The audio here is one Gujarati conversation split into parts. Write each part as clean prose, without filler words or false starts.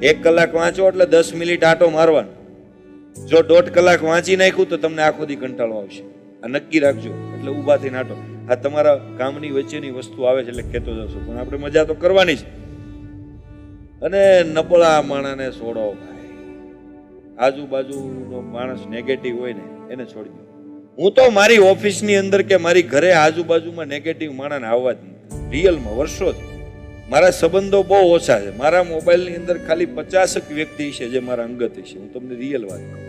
1 કલાક વાંચો એટલે 10 મિનિટ આંટો મારવાનો. જો 1.5 કલાક વાંચી નાખ્યું તો તમને આખો દી કંટાળો આવશે. આ નક્કી રાખજો. એટલે ઊભા થઈને આંટો. આ તમારા કામની વચ્ચેની વસ્તુ આવે છે એટલે કહેતો જશો, પણ આપણે મજા તો કરવાની જ. અને નબળા માણસને છોડો ભાઈ. આજુબાજુનો માણસ નેગેટિવ હોય ને એને છોડી દો. હું તો મારી ઓફિસની અંદર કે મારી ઘરે આજુબાજુમાં નેગેટિવ માણસને આવવા જ નહીં. રિયલમાં વર્ષોથી મારા સંબંધો બહુ ઓછા છે. મારા મોબાઈલની અંદર ખાલી 50 વ્યક્તિ છે જે મારા અંગત છે. હું તમને રિયલ વાત કહું.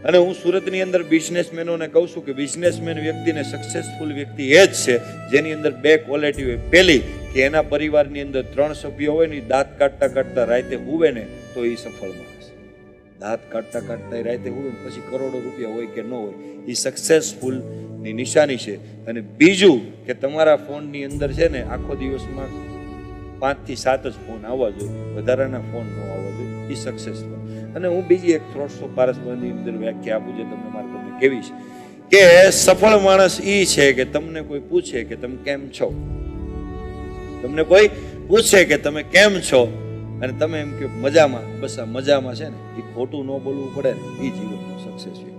અને હું સુરતની અંદર બિઝનેસમેનોને કહું છું કે બિઝનેસમેન વ્યક્તિને સક્સેસફુલ વ્યક્તિ એ જ છે જેની અંદર 2 ક્વોલિટી હોય. પહેલી કે એના પરિવારની અંદર 3 સભ્યો હોય ને દાંત કાઢતા કાઢતા રાતે હુવે ને તો એ સફળ માણસ. દાંત કાઢતા કાઢતા રાતે હુવે પછી કરોડો રૂપિયા હોય કે ન હોય એ સક્સેસફુલ ની નિશાની છે. અને બીજું કે તમારા ફોનની અંદર છે ને આખો દિવસમાં 5 થી 7 જ ફોન આવવા જોઈએ, વધારાના ફોન ન આવવા જોઈએ. એ સક્સેસફુલ. અને હું બીજી એક થ્રોટ્સ ઓફ પારસની અંદર વ્યાખ્યા આપું છે તમને મારે તમને કેવી છે કે સફળ માણસ એ છે કે તમને કોઈ પૂછે કે તમે કેમ છો, તમને કોઈ પૂછે કે તમે કેમ છો અને તમે એમ કે મજામાં. બસ આ મજામાં છે ને એ ખોટું ન બોલવું પડે ને એ જીવનનું સક્સેસ છે.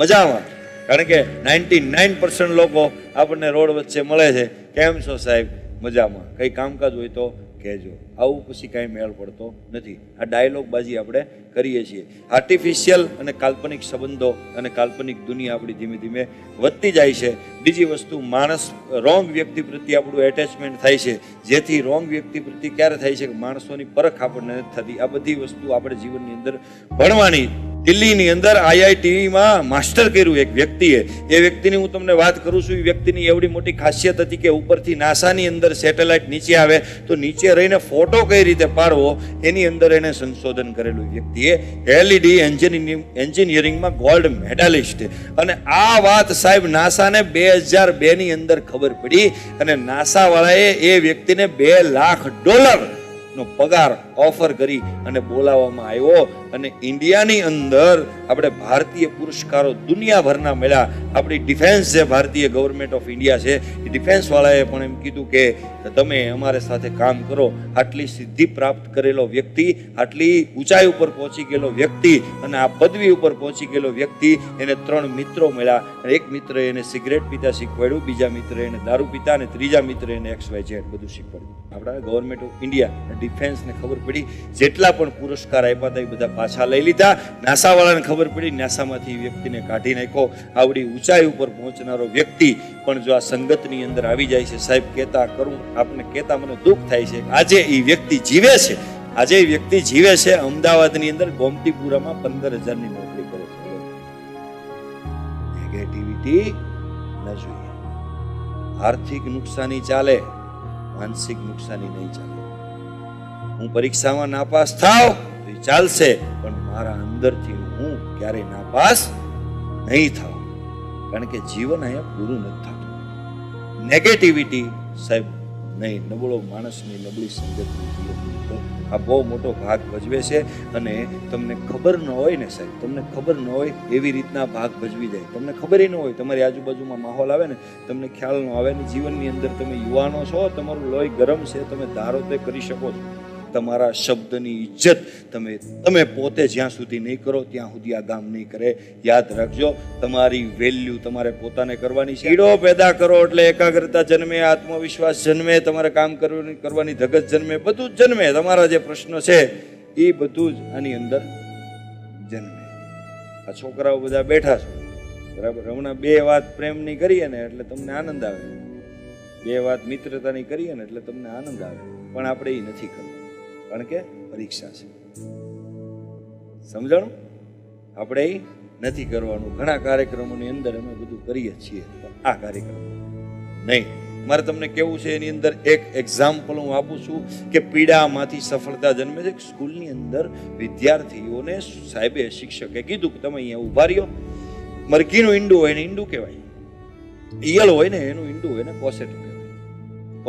મજામાં. કારણ કે 99% લોકો આપણને રોડ વચ્ચે મળે છે, કેમ છો સાહેબ? મજામાં. કઈ કામકાજ હોય તો કહેજો. આવું પછી કાંઈ મેળ પડતો નથી. આ ડાયલોગ બાજી આપણે કરીએ છીએ. આર્ટિફિશિયલ અને કાલ્પનિક સંબંધો અને કાલ્પનિક દુનિયા આપણી ધીમે ધીમે વધતી જાય છે. બીજી વસ્તુ, માણસ રોંગ વ્યક્તિ પ્રત્યે આપણું એટેચમેન્ટ થાય છે, જેથી રોંગ વ્યક્તિ પ્રત્યે ક્યારે થાય છે કે માણસોની પરખ આપણને નથી થતી. આ બધી વસ્તુ આપણે જીવનની અંદર ભણવાની. દિલ્હીની અંદર IITમાં માસ્ટર કર્યું એક વ્યક્તિએ. એ વ્યક્તિની હું તમને વાત કરું છું. એ વ્યક્તિની એવડી મોટી ખાસિયત હતી કે ઉપરથી નાસાની અંદર સેટેલાઇટ નીચે આવે તો નીચે રહીને ફોટો કઈ રીતે પાડવો એની અંદર એને સંશોધન કરેલું વ્યક્તિએ. LED એન્જિનિયરિંગમાં ગોલ્ડ મેડાલિસ્ટ. અને આ વાત સાહેબ નાસાને 2002 ની અંદર ખબર પડી અને નાસા વાળાએ એ વ્યક્તિને $2 લાખ નો પગાર ઓફર કરી અને બોલાવવામાં આવ્યો. અને ઇન્ડિયાની અંદર આપણે ભારતીય પુરસ્કારો દુનિયાભરના મળ્યા. આપણી ડિફેન્સ જે ભારતીય ગવર્મેન્ટ ઓફ ઇન્ડિયા છે એ ડિફેન્સ વાળાએ પણ એમ કીધું કે તમે અમારી સાથે કામ કરો. આટલી સિદ્ધિ પ્રાપ્ત કરેલો વ્યક્તિ, આટલી ઊંચાઈ ઉપર પહોંચી ગયેલો વ્યક્તિ અને આ પદવી ઉપર પહોંચી ગયેલો વ્યક્તિ, એને 3 મિત્રો મળ્યા. એક મિત્રએ એને સિગરેટ પીતા શીખવાડ્યું, બીજા મિત્રએ એને દારૂ પીતા અને ત્રીજા મિત્રએ એને XYZ બધું શીખવાડ્યું. આપણા ગવર્મેન્ટ ઓફ ઇન્ડિયા ડિફેન્સને ખબર પડી જેટલા પણ પુરસ્કાર આપ્યા હતા એ બધા પાછા લઈ લીધા. નાસા વાળાને ખબર પડી, નાસામાંથી વ્યક્તિને કાઢી નાખ્યો. આવડી ઊંચાઈ ઉપર પહોંચનારો વ્યક્તિ પણ જો આ સંગતની અંદર આવી જાય છે સાહેબ, કહેતા કરું આપને કહેતા મને દુઃખ થાય છે. આજે એ વ્યક્તિ જીવે છે. આજે એ વ્યક્તિ જીવે છે અમદાવાદની અંદર ગોમતીપુરામાં 15,000 ની નોકરી કરે છે. નેગેટિવિટી ન જોઈએ. આર્થિક નુકસાની ચાલે, માનસિક નુકસાની નહીં ચાલે. હું પરીક્ષામાં નાપાસ થાવ તો ચાલશે, પણ મારા અંદરથી હું ક્યારેય નાપાસ નહીં થાવ. કારણ કે જીવન અહીંયા પૂરું નથી થતું. નેગેટિવિટી સાહેબ નહીં, નબળો માણસની નબળી સંગતની જીવનની અંદર આ બહુ મોટો ભાગ ભજવે છે. અને તમને ખબર ન હોય ને સાહેબ, તમને ખબર ન હોય એવી રીતના ભાગ ભજવી જાય. તમને ખબર ન હોય, તમારી આજુબાજુમાં માહોલ આવે ને તમને ખ્યાલ ન આવે ને જીવનની અંદર તમે યુવાનો છો, તમારું લોહી ગરમ છે, તમે ધારો તે કરી શકો છો. તમારા શબ્દની ઇજ્જત તમે પોતે જ્યાં સુધી નહીં કરો ત્યાં સુધી આ ગામ નહીં કરે. યાદ રાખજો, તમારી વેલ્યુ તમારે પોતાને કરવાની છે. કીડો પેદા કરો એટલે એકાગ્રતા જન્મે, આત્મવિશ્વાસ જન્મે, તમારે કામ કરવાની ધગત જન્મે, બધું જ જન્મે. તમારા જે પ્રશ્નો છે એ બધું જ આની અંદર જન્મે. આ છોકરાઓ બધા બેઠા છો બરાબર. હમણાં 2 વાત પ્રેમની કરીએ ને એટલે તમને આનંદ આવે, 2 વાત મિત્રતાની કરીએ ને એટલે તમને આનંદ આવે, પણ આપણે એ નથી કરવું. કારણ કે પરીક્ષા છે. સમજાણું? આપણે એ નથી કરવાનું. ઘણા કાર્યક્રમોની અંદર અમે બધું કરીએ છીએ, પણ આ કાર્યક્રમ નહીં. મારે તમને કેવું છે એની અંદર એક એક્ઝામ્પલ હું આપું છું કે પીડામાંથી સફળતા જન્મે છે. સ્કૂલની અંદર વિદ્યાર્થીઓને સાહેબે શિક્ષકે કીધું કે તમે અહીંયા ઊભા રહ્યો. મરઘીનું ઈંડું હોય ને ઈંડું કહેવાય, ઈયળ હોય ને એનું ઈંડું હોય ને કોસેટો કહેવાય.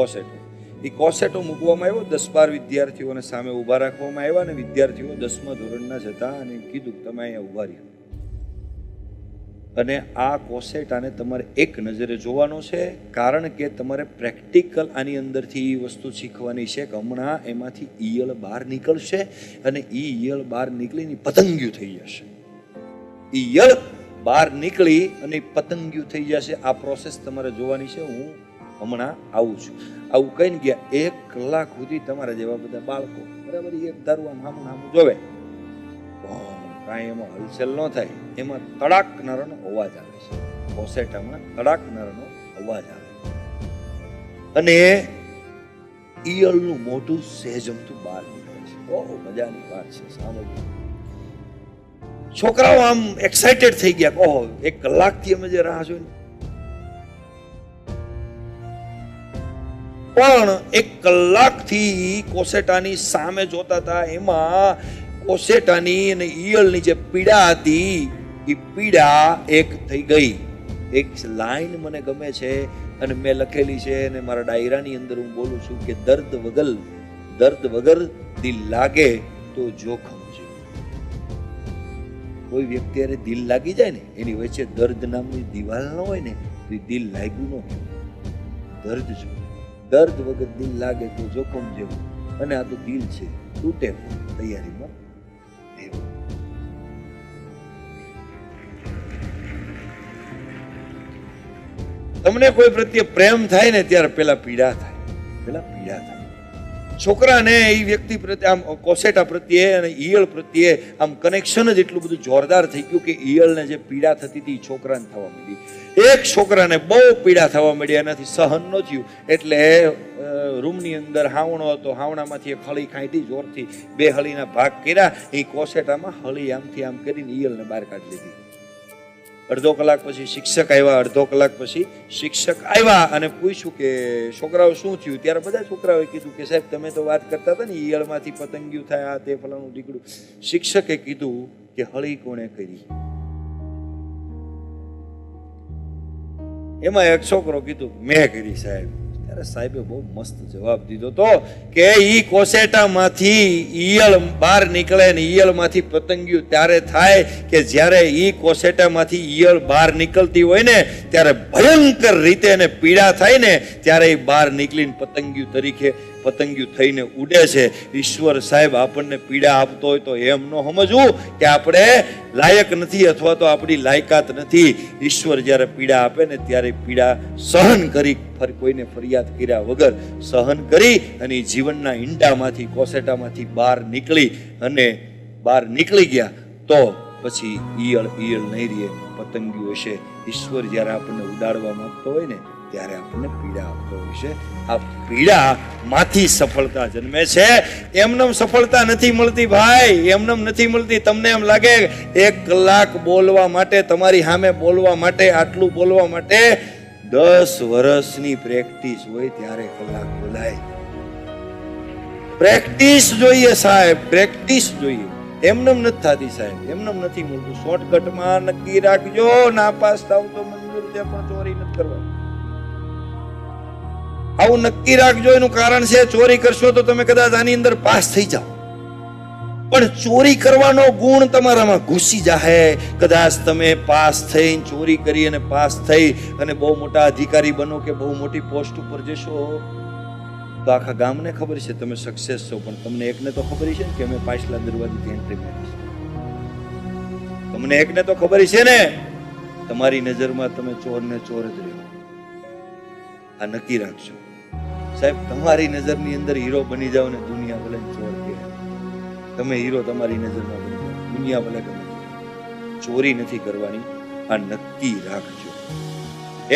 કોસેટો એ કોસેટો મૂકવામાં આવ્યો. 10-12 વિદ્યાર્થીઓને સામે ઊભા રાખવામાં આવ્યા અને વિદ્યાર્થીઓ 10મા ધોરણના જતા અને કીધું કે તમે અહીંયા ઊભા રહ્યો. અને આ કોસેટાને તમારે એક નજરે જોવાનો છે, કારણ કે તમારે પ્રેક્ટિકલ આની અંદરથી એ વસ્તુ શીખવાની છે કે હમણાં એમાંથી ઈયળ બહાર નીકળશે અને ઈયળ બહાર નીકળીને પતંગિયું થઈ જશે. ઈયળ બહાર નીકળી અને પતંગિયું થઈ જશે. આ પ્રોસેસ તમારે જોવાની છે. હું હમણાં આવું છું. આવું કહીને ગયા 1 કલાક સુધી તમારા જેવા બધા બાળકો બરાબર એક ધારું આમ હામું હામું જોવે, કાંઈ એમાં હલચલ ન થાય. એમાં તડાકનારાનો અવાજ આવે છે. કોસેટામાં તડાકનારાનો અવાજ આવે અને ઈયળનું મોઢું સહેજમતું બહાર નીકળે છે. બહુ મજાની વાત છે, સાંભળજો. છોકરાઓ આમ એક્સાઇટેડ થઈ ગયા. ઓહો, 1 કલાકથી અમે જે રાહ જોઈને, પણ 1 કલાકથી કોસેટાની સામે જોતા હતા. એમાં કોસેટાની અને ઈયળની જે પીડા હતી એ પીડા એક થઈ ગઈ. એક લાઈન મને ગમે છે અને મેં લખેલી છે અને મારા ડાયરાની અંદર હું બોલું છું કે દર્દ વગર દિલ લાગે તો જોખમ છે. કોઈ વ્યક્તિ અરે દિલ લાગી જાય ને, એની વચ્ચે દર્દ નામની દિવાલ ન હોય ને તો એ દિલ લાગ્યું ન હોય. દર્દ વગર દિલ લાગે તો જોખમ જેવું. અને આ તો દિલ છે, તૂટે તૈયારીમાં. તમને કોઈ પ્રત્યે પ્રેમ થાય ને ત્યારે પેલા પીડા થાય. છોકરાને એ વ્યક્તિ પ્રત્યે આમ કોસેટા પ્રત્યે અને ઈયળ પ્રત્યે આમ કનેક્શન જ એટલું બધું જોરદાર થઈ ગયું કે ઈયળને જે પીડા થતી હતી છોકરાને થવા માંડી. એક છોકરાને બહુ પીડા થવા માંડી, એનાથી સહન ન થયું એટલે રૂમની અંદર હાવણો હતો, હાવણામાંથી એક હળી ખાંટી જોરથી 2 હળીના ભાગ કર્યા. એ કોસેટામાં હળી આમથી આમ કરીને ઈયળને બહાર કાઢી લીધી. અડધો કલાક પછી શિક્ષક આવ્યા અને પૂછ્યું કે છોકરાઓ શું થયું? ત્યારે બધા છોકરાઓએ કીધું કે સાહેબ તમે તો વાત કરતા હતા ને ઈયળમાંથી પતંગિયું થાય, આ તે ફલાણું ઢીકડું. શિક્ષકે કીધું કે હળી કોણે કરી? એમાં એક છોકરો કીધું મેં કરી સાહેબ. ત્યારે સાહેબે બહુ મસ્ત જવાબ દીધો તો કે ઈ કોસેટામાંથી ઈયળ બહાર નીકળે ને ઈયળમાંથી પતંગિયું ત્યારે થાય કે જ્યારે ઈ કોસેટામાંથી ઈયળ બહાર નીકળતી હોય ને ત્યારે ભયંકર રીતે એને પીડા થાય ને ત્યારે એ બહાર નીકળીને પતંગિયું થઈને ઉડે છે. ઈશ્વર સાહેબ આપણને પીડા આપતો હોય તો એમ ન સમજવું કે આપણે લાયક નથી અથવા તો આપણી લાયકાત નથી. ઈશ્વર જ્યારે પીડા આપે ને ત્યારે પીડા સહન કરી, કોઈને ફરિયાદ કર્યા વગર સહન કરી અને જીવનના ઈંડામાંથી કોસેટામાંથી બહાર નીકળી ગયા. તો પછી ઈયળ નહીં રહે, પતંગિયું હશે. ઈશ્વર જ્યારે આપણને ઉડાડવા માંગતો હોય ને ત્યારે આપણને પીડા આપતો હોય છે. આ પીડા માંથી સફળતા જન્મે છે. એમનેમ સફળતા નથી મળતી ભાઈ, એમનેમ નથી મળતી. તમને એમ લાગે 1 કલાક બોલવા માટે, તમારી સામે બોલવા માટે, આટલું બોલવા માટે 10 વર્ષની પ્રેક્ટિસ હોય ત્યારે કલાક બોલાય. પ્રેક્ટિસ જોઈએ સાહેબ, પ્રેક્ટિસ જોઈએ. એમનેમ નથી થતી સાહેબ, એમનેમ નથી મળતું. શોર્ટકટમાં નક્કી રાખજો, નાપાસ થાવ તો મંજૂર છે પણ ચોરી નથી કરવાની. આવું નક્કી રાખજો. એનું કારણ છે ચોરી કરશો તો તમે કદાચ આની અંદર પાસ થઈ જાઓ, પણ ચોરી કરવાનો ગુણ તમારામાં ઘૂસી જાય. કદાચ તમે પાસ થઈ, ચોરી કરી અને પાસ થઈ અને બહુ મોટા અધિકારી બનો કે બહુ મોટી પોસ્ટ ઉપર જશો તો આખા ગામને ખબર છે તમે સક્સેસ છો, પણ તમને એકને તો ખબર છે કે અમે પાછલા દરવાજેથી એન્ટ્રી મારી છે. તમને એકને તો ખબર છે ને તમારી નજરમાં તમે ચોરને ચોર જ રહ્યો. આ નક્કી રાખજો સાહેબ. તમારી નજરની અંદર હીરો બની જાવ ને દુનિયા ભલે ચોર કે. તમે હીરો તમારી નજરમાં બની જાવ, દુનિયા ભલે ગમે. ચોરી નથી કરવાની, આ નક્કી રાખજો.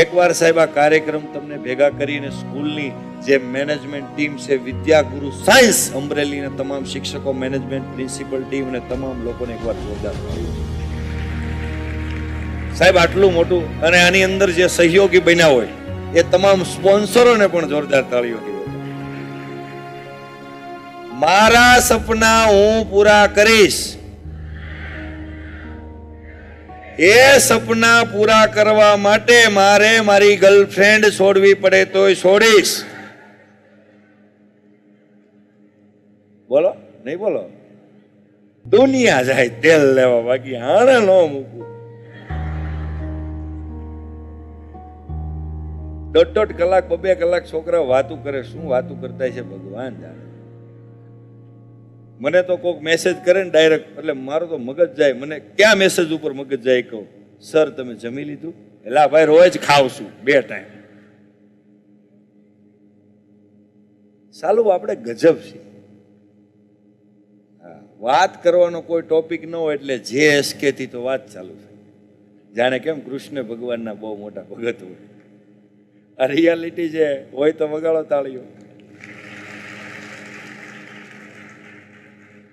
એકવાર સાહેબ આ કાર્યક્રમ તમને ભેગા કરીને સ્કૂલની જે મેનેજમેન્ટ ટીમ છે, વિદ્યાગુરુ સાયન્સ અમરેલીના તમામ શિક્ષકો, મેનેજમેન્ટ, પ્રિન્સિપલ ટીમ અને તમામ લોકોને એકવાર જોરદાર મળ્યું સાહેબ. આટલું મોટું અને આની અંદર જે સહયોગી બન્યા હોય એ તમામ સ્પોન્સરોને પણ જોરદાર તાળીઓ દીધો. મારા સપના હું પૂરા કરીશ. એ સપના પૂરા કરવા માટે મારે મારી ગર્લફ્રેન્ડ છોડવી પડે તોય છોડીશ. બોલો નહીં બોલો? દુનિયા જાય તેલ લેવા, બાકી હાણે ન મૂકું. દોઢ કલાક 2 કલાક છોકરા વાતું કરે, શું વાતું કરતા છે ભગવાન જાણે. મને તો કોઈક મેસેજ કરે ને ડાયરેક્ટ, એટલે મારો તો મગજ જાય. મને ક્યાં મેસેજ ઉપર મગજ જાય? કહું, સર તમે જમી લીધું? એટલે ભાઈ રોજ ખાવ છું 2 ટાઈમ. સાલું આપણે ગજબ છે. વાત કરવાનો કોઈ ટોપિક ન હોય એટલે જે એસકેથી તો વાત ચાલુ થાય, જાણે કેમ કૃષ્ણ ભગવાનના બહુ મોટા ભગત હોય. આ રિયાલિટી છે, હોય તો વગાડો તાળીઓ.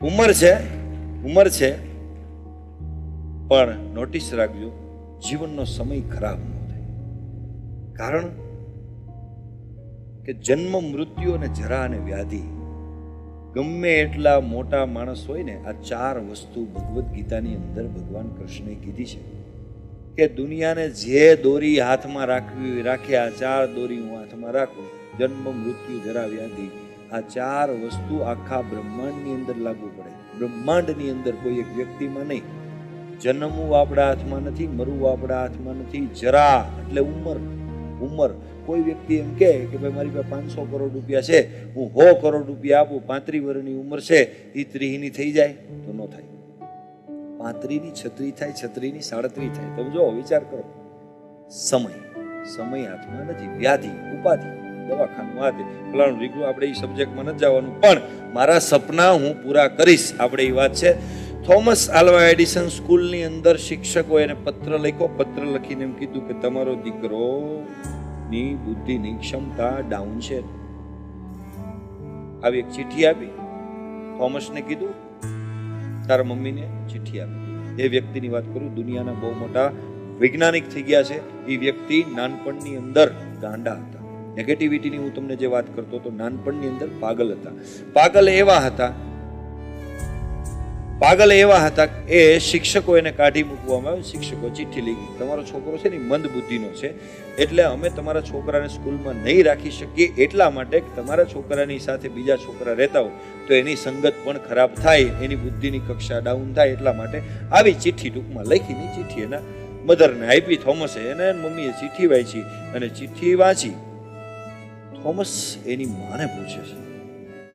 ઉંમર છે પણ નોટિસ રાખજો, જીવનનો સમય ખરાબ ન થાય. કારણ કે જન્મ, મૃત્યુ અને જરા અને વ્યાધિ, ગમે એટલા મોટા માણસ હોય ને, આ 4 વસ્તુ ભગવદ્ ગીતાની અંદર ભગવાન કૃષ્ણએ કીધી છે કે દુનિયાને જે દોરી હાથમાં રાખે, આ 4 દોરી હું હાથમાં રાખું, જન્મ, મૃત્યુ, જરા, વ્યાધિ, આ 4 વસ્તુ આખા બ્રહ્માંડની અંદર લાગુ પડે. બ્રહ્માંડની અંદર કોઈ એક વ્યક્તિમાં નહીં. જન્મવું આપણા હાથમાં નથી, મરવું આપણા હાથમાં નથી. જરા એટલે ઉંમર. કોઈ વ્યક્તિ એમ કે ભાઈ મારી પાસે 500 કરોડ રૂપિયા છે, હું 100 કરોડ રૂપિયા આપું, 35 વર્ષની ઉંમર છે, એ 30ની થઈ જાય તો ન થાય. 35ની 36 થાય, 36ની 37 થાય. તમે જો વિચાર કરો. સમય હાથમાં નથી. વ્યાધિ, ઉપાધિ, દવાખાનું, આ તે ફલાણું રીગડું, આપણે એ સબ્જેક્ટમાં નથી જવાનું, પણ મારા સપના હું પૂરા કરીશ, આપણે એ વાત છે. થોમસ આલ્વા એડિસન સ્કૂલની અંદર શિક્ષકો એને પત્ર લખ્યો. પત્ર લખીને એમ કીધું કે તમારો દીકરો ની બુદ્ધિની ક્ષમતા ડાઉન છે. આવી એક ચિઠ્ઠી આપી. થોમસને કીધું તારા મમ્મીને ચિઠ્ઠી આપી. એ વ્યક્તિની વાત કરું, દુનિયાના બહુ મોટા વૈજ્ઞાનિક થઈ ગયા છે. એ વ્યક્તિ નાનપણની અંદર ગાંડા હતા. નેગેટિવિટીની હું તમને જે વાત કરતો હતો, નાનપણની અંદર પાગલ હતા. પાગલ એવા હતા એ શિક્ષકો એને કાઢી મૂકવામાં આવે. શિક્ષકો ચિઠ્ઠી લઈ ગઈ, તમારો છોકરો છે ને મંદ બુદ્ધિનો છે, એટલે અમે તમારા છોકરાને સ્કૂલમાં નહીં રાખી શકીએ. એટલા માટે તમારા છોકરાની સાથે બીજા છોકરા રહેતા હોય તો એની સંગત પણ ખરાબ થાય, એની બુદ્ધિની કક્ષા ડાઉન થાય. એટલા માટે આવી ચિઠ્ઠી ટૂંકમાં લખીને ચિઠ્ઠી એના મધરને આપી. થોમસે એને મમ્મીએ ચિઠ્ઠી વાંચી અને ચિઠ્ઠી વાંચી થોમસ એની માને પૂછે છે